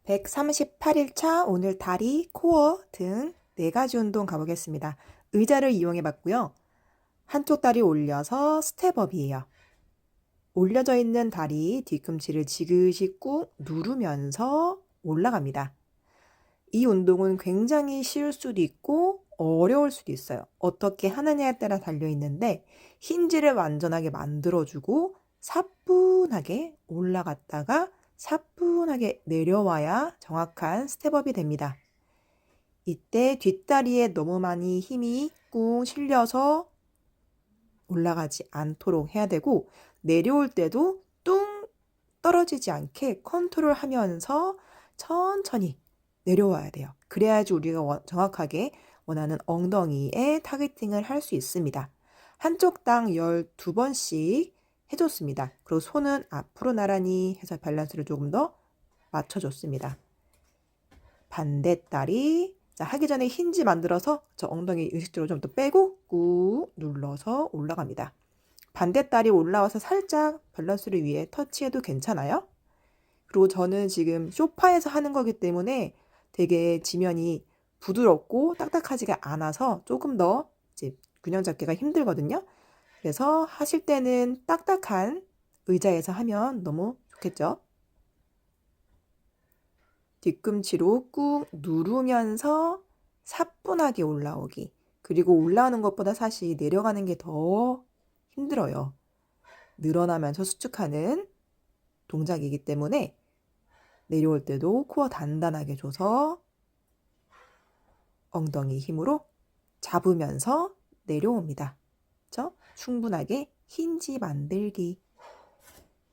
138일차 오늘 다리, 코어 등 4가지 운동 가보겠습니다. 의자를 이용해 봤고요. 한쪽 다리 올려서 스텝업이에요. 올려져 있는 다리 뒤꿈치를 지그시 꾹 누르면서 올라갑니다. 이 운동은 굉장히 쉬울 수도 있고 어려울 수도 있어요. 어떻게 하느냐에 따라 달려있는데 힌지를 완전하게 만들어주고 사뿐하게 올라갔다가 사뿐하게 내려와야 정확한 스텝업이 됩니다. 이때 뒷다리에 너무 많이 힘이 꾹 실려서 올라가지 않도록 해야 되고 내려올 때도 뚱 떨어지지 않게 컨트롤하면서 천천히 내려와야 돼요. 그래야지 우리가 정확하게 원하는 엉덩이에 타겟팅을 할 수 있습니다. 한쪽당 12번씩 해줬습니다. 그리고 손은 앞으로 나란히 해서 밸런스를 조금 더 맞춰줬습니다. 반대다리 하기 전에 힌지 만들어서 저 엉덩이 의식적으로 좀 더 빼고 꾹 눌러서 올라갑니다. 반대다리 올라와서 살짝 밸런스를 위해 터치해도 괜찮아요. 그리고 저는 지금 소파에서 하는 거기 때문에 되게 지면이 부드럽고 딱딱하지가 않아서 조금 더 이제 균형 잡기가 힘들거든요. 그래서 하실 때는 딱딱한 의자에서 하면 너무 좋겠죠. 뒤꿈치로 꾹 누르면서 사뿐하게 올라오기. 그리고 올라오는 것보다 사실 내려가는 게 더 힘들어요. 늘어나면서 수축하는 동작이기 때문에 내려올 때도 코어 단단하게 줘서 엉덩이 힘으로 잡으면서 내려옵니다. 그렇죠? 충분하게 힌지 만들기.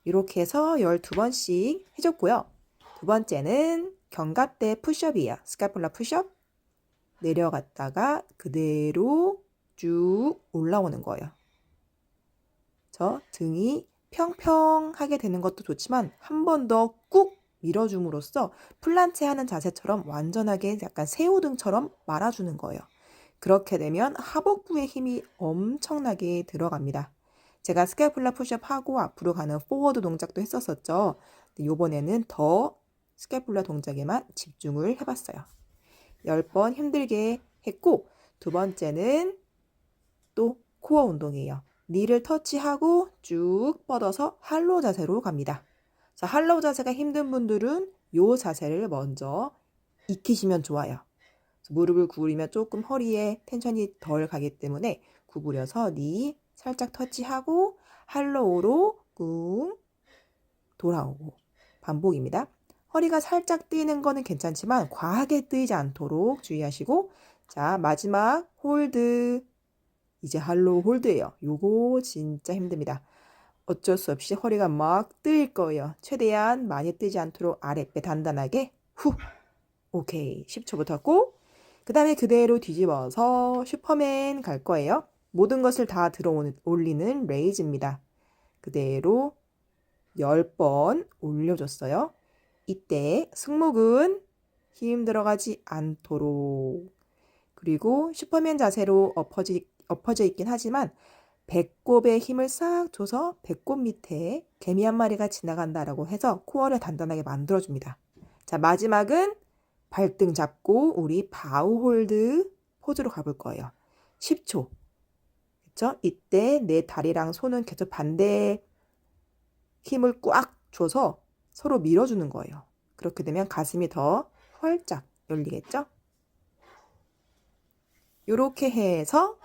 이렇게 해서 12번씩 해줬고요. 두 번째는 견갑대 푸시업이에요. 스카폴라 푸시업. 내려갔다가 그대로 쭉 올라오는 거예요. 저 등이 평평하게 되는 것도 좋지만 한 번 더 꾹 밀어줌으로써 플란체 하는 자세처럼 완전하게 약간 새우등처럼 말아주는 거예요. 그렇게 되면 하복부에 힘이 엄청나게 들어갑니다. 제가 스카폴라 푸시업 하고 앞으로 가는 포워드 동작도 했었었죠. 이번에는 더 스카폴라 동작에만 집중을 해봤어요. 10번 힘들게 했고 두 번째는 또 코어 운동이에요. 니를 터치하고 쭉 뻗어서 할로우 자세로 갑니다. 자, 할로우 자세가 힘든 분들은 이 자세를 먼저 익히시면 좋아요. 무릎을 구부리면 조금 허리에 텐션이 덜 가기 때문에 구부려서 니 살짝 터치하고 할로우로 꾹 돌아오고 반복입니다. 허리가 살짝 뜨이는 거는 괜찮지만 과하게 뜨이지 않도록 주의하시고 자 마지막 홀드 이제 할로우 홀드예요. 요거 진짜 힘듭니다. 어쩔 수 없이 허리가 막 뜨일 거예요. 최대한 많이 뜨지 않도록 아랫배 단단하게 후 오케이 10초부터 꼭 그 다음에 그대로 뒤집어서 슈퍼맨 갈 거예요. 모든 것을 다 들어 올리는 레이즈입니다. 그대로 10번 올려줬어요. 이때 승모근 힘 들어가지 않도록 그리고 슈퍼맨 자세로 엎어져 있긴 하지만 배꼽에 힘을 싹 줘서 배꼽 밑에 개미 한 마리가 지나간다라고 해서 코어를 단단하게 만들어줍니다. 자 마지막은 발등 잡고 우리 바우 홀드 포즈로 가볼 거예요. 10초. 그렇죠? 이때 내 다리랑 손은 계속 반대 힘을 꽉 줘서 서로 밀어주는 거예요. 그렇게 되면 가슴이 더 활짝 열리겠죠? 이렇게 해서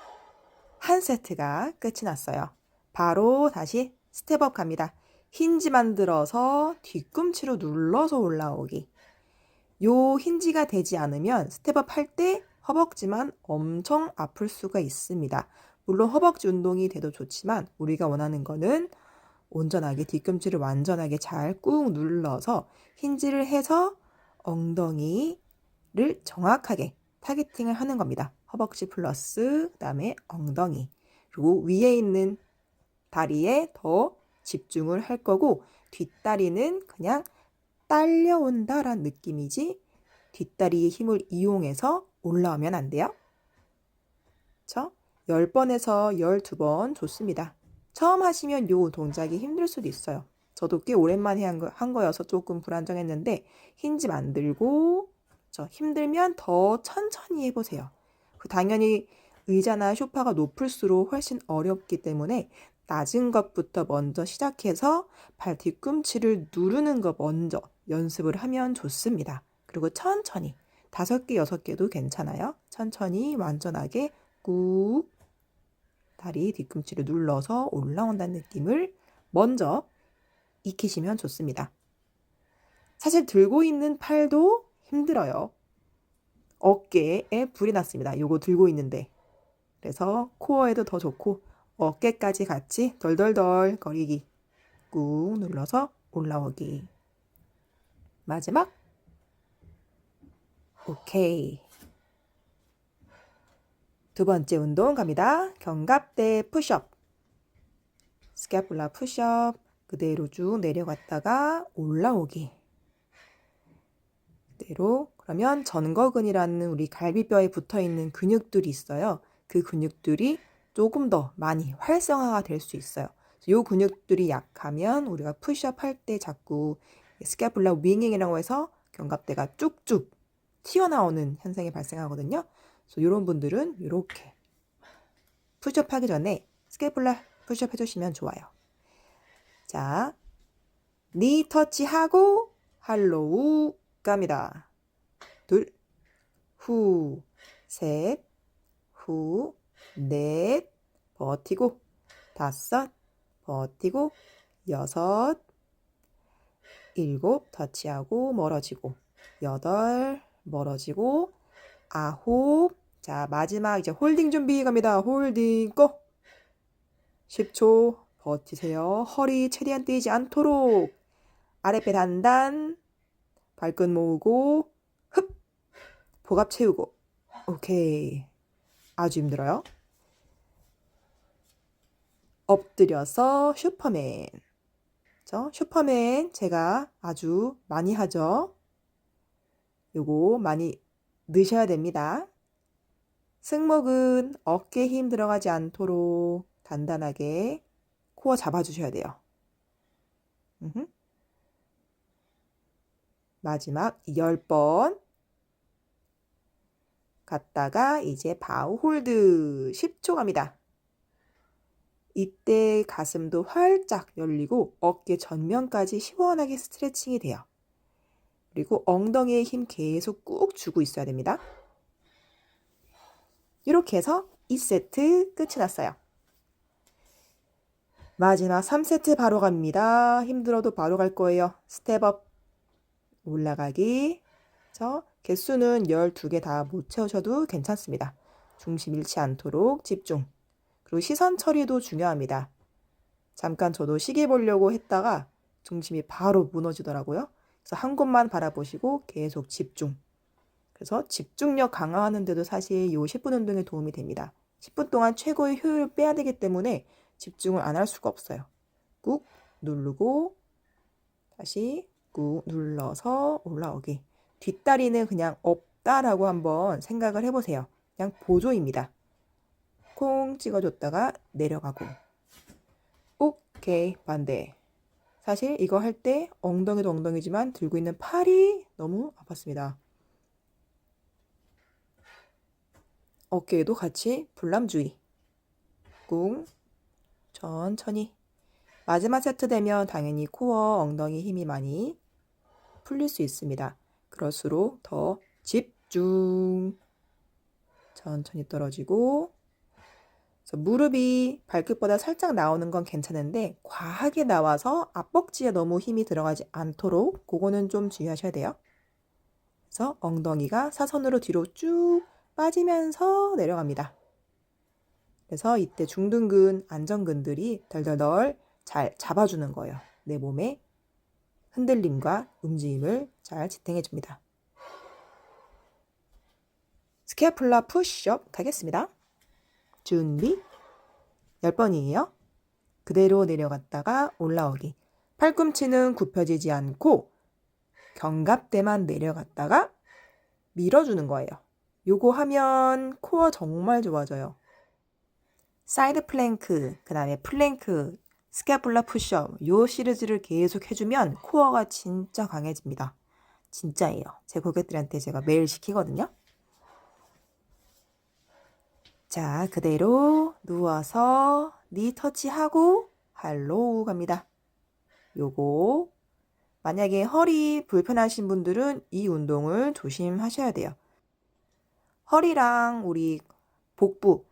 한 세트가 끝이 났어요. 바로 다시 스텝업 갑니다. 힌지 만들어서 뒤꿈치로 눌러서 올라오기. 요 힌지가 되지 않으면 스텝업 할 때 허벅지만 엄청 아플 수가 있습니다. 물론 허벅지 운동이 돼도 좋지만 우리가 원하는 거는 온전하게 뒤꿈치를 완전하게 잘 꾹 눌러서 힌지를 해서 엉덩이를 정확하게 타겟팅을 하는 겁니다. 허벅지 플러스 그다음에 엉덩이 그리고 위에 있는 다리에 더 집중을 할 거고 뒷다리는 그냥 딸려온다라는 느낌이지 뒷다리의 힘을 이용해서 올라오면 안 돼요. 그렇죠? 10번에서 12번 좋습니다. 처음 하시면 요 동작이 힘들 수도 있어요. 저도 꽤 오랜만에 한 거여서 조금 불안정했는데 힌지 만들고 힘들면 더 천천히 해보세요. 당연히 의자나 소파가 높을수록 훨씬 어렵기 때문에 낮은 것부터 먼저 시작해서 발 뒤꿈치를 누르는 거 먼저 연습을 하면 좋습니다. 그리고 천천히 5개, 6개도 괜찮아요. 천천히 완전하게 꾹 다리 뒤꿈치를 눌러서 올라온다는 느낌을 먼저 익히시면 좋습니다. 사실 들고 있는 팔도 힘들어요. 어깨에 불이 났습니다. 요거 들고 있는데. 그래서 코어에도 더 좋고 어깨까지 같이 덜덜덜 거리기. 꾹 눌러서 올라오기. 마지막. 오케이. 두 번째 운동 갑니다. 견갑대 푸시업. 스캐pula 푸시업. 그대로 쭉 내려갔다가 올라오기. 그대로. 그러면 전거근이라는 우리 갈비뼈에 붙어있는 근육들이 있어요. 그 근육들이 조금 더 많이 활성화가 될 수 있어요. 이 근육들이 약하면 우리가 푸시업 할 때 자꾸 스캐pula 윙잉이라고 해서 견갑대가 쭉쭉 튀어나오는 현상이 발생하거든요. 그래서 이런 분들은 이렇게 푸시업 하기 전에 스캐pula 푸시업 해주시면 좋아요. 자, 니 터치하고 할로우 갑니다. 둘, 후, 셋, 후, 넷, 버티고, 5, 버티고, 6, 7, 터치하고 멀어지고, 8, 멀어지고, 9, 자 마지막 이제 홀딩 준비 갑니다. 홀딩 고! 10초 버티세요. 허리 최대한 떼지 않도록 아랫배 단단, 발끝 모으고 흡! 복압 채우고. 오케이. 아주 힘들어요. 엎드려서 슈퍼맨. 슈퍼맨 제가 아주 많이 하죠. 요거 많이 넣으셔야 됩니다. 승모근 어깨 힘 들어가지 않도록 단단하게 코어 잡아주셔야 돼요. 마지막 10번 갔다가 이제 바우 홀드 10초 갑니다. 이때 가슴도 활짝 열리고 어깨 전면까지 시원하게 스트레칭이 돼요. 그리고 엉덩이에 힘 계속 꾹 주고 있어야 됩니다. 이렇게 해서 2세트 끝이 났어요. 마지막 3세트 바로 갑니다. 힘들어도 바로 갈 거예요. 스텝업. 올라가기. 개수는 12개 다 못 채우셔도 괜찮습니다. 중심 잃지 않도록 집중. 그리고 시선 처리도 중요합니다. 잠깐 저도 시계 보려고 했다가 중심이 바로 무너지더라고요. 그래서 한 곳만 바라보시고 계속 집중. 그래서 집중력 강화하는 데도 사실 이 10분 운동에 도움이 됩니다. 10분 동안 최고의 효율을 빼야 되기 때문에 집중을 안 할 수가 없어요. 꾹 누르고 다시 꾹 눌러서 올라오기. 뒷다리는 그냥 없다라고 한번 생각을 해보세요. 그냥 보조입니다. 콩 찍어줬다가 내려가고. 오케이, 반대. 사실 이거 할 때 엉덩이도 엉덩이지만 들고 있는 팔이 너무 아팠습니다. 어깨에도 같이 불람주의. 꾹 천천히. 마지막 세트 되면 당연히 코어, 엉덩이 힘이 많이 풀릴 수 있습니다. 그럴수록 더 집중. 천천히 떨어지고. 그래서 무릎이 발끝보다 살짝 나오는 건 괜찮은데 과하게 나와서 앞벅지에 너무 힘이 들어가지 않도록 그거는 좀 주의하셔야 돼요. 그래서 엉덩이가 사선으로 뒤로 쭉 빠지면서 내려갑니다. 그래서 이때 중둔근, 안전근들이 덜덜덜 잘 잡아주는 거예요. 내 몸의 흔들림과 움직임을 잘 지탱해 줍니다. 스캐pula 푸시업 가겠습니다. 준비 10번이에요. 그대로 내려갔다가 올라오기. 팔꿈치는 굽혀지지 않고 견갑대만 내려갔다가 밀어주는 거예요. 요거 하면 코어 정말 좋아져요. 사이드 플랭크, 그 다음에 플랭크 스캐pula 푸시업 요 시리즈를 계속 해주면 코어가 진짜 강해집니다. 진짜예요. 제 고객들한테 제가 매일 시키거든요. 자, 그대로 누워서 니 터치하고 할로우 갑니다. 요거 만약에 허리 불편하신 분들은 이 운동을 조심하셔야 돼요. 허리랑 우리 복부,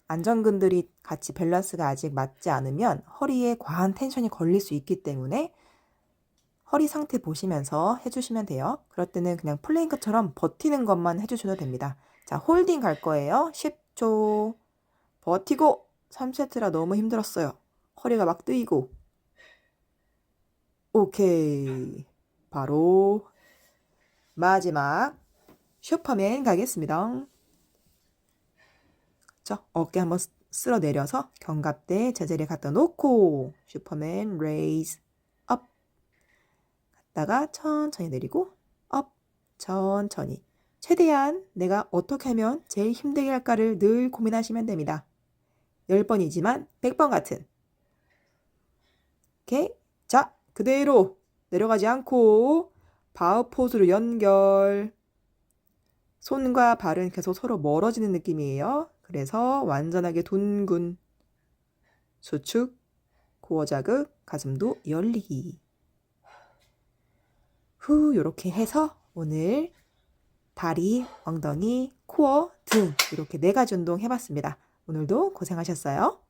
안전근들이 같이 밸런스가 아직 맞지 않으면 허리에 과한 텐션이 걸릴 수 있기 때문에 허리 상태 보시면서 해주시면 돼요. 그럴 때는 그냥 플랭크처럼 버티는 것만 해주셔도 됩니다. 자, 홀딩 갈 거예요. 10초 버티고 3세트라 너무 힘들었어요. 허리가 막 뜨이고. 오케이. 바로 마지막 슈퍼맨 가겠습니다. 자, 어깨 한번 쓸어 내려서 견갑대 제자리에 갖다 놓고 슈퍼맨 레이즈 업 갔다가 천천히 내리고 업 천천히 최대한 내가 어떻게 하면 제일 힘들게 할까를 늘 고민하시면 됩니다. 10번이지만 100번 같은 오케이. 자, 그대로 내려가지 않고 바우 포즈로 연결. 손과 발은 계속 서로 멀어지는 느낌이에요. 그래서 완전하게 둔근. 수축, 코어 자극, 가슴도 열리기. 후, 요렇게 해서 오늘 다리, 엉덩이, 코어, 등 이렇게 4가지 운동 해봤습니다. 오늘도 고생하셨어요.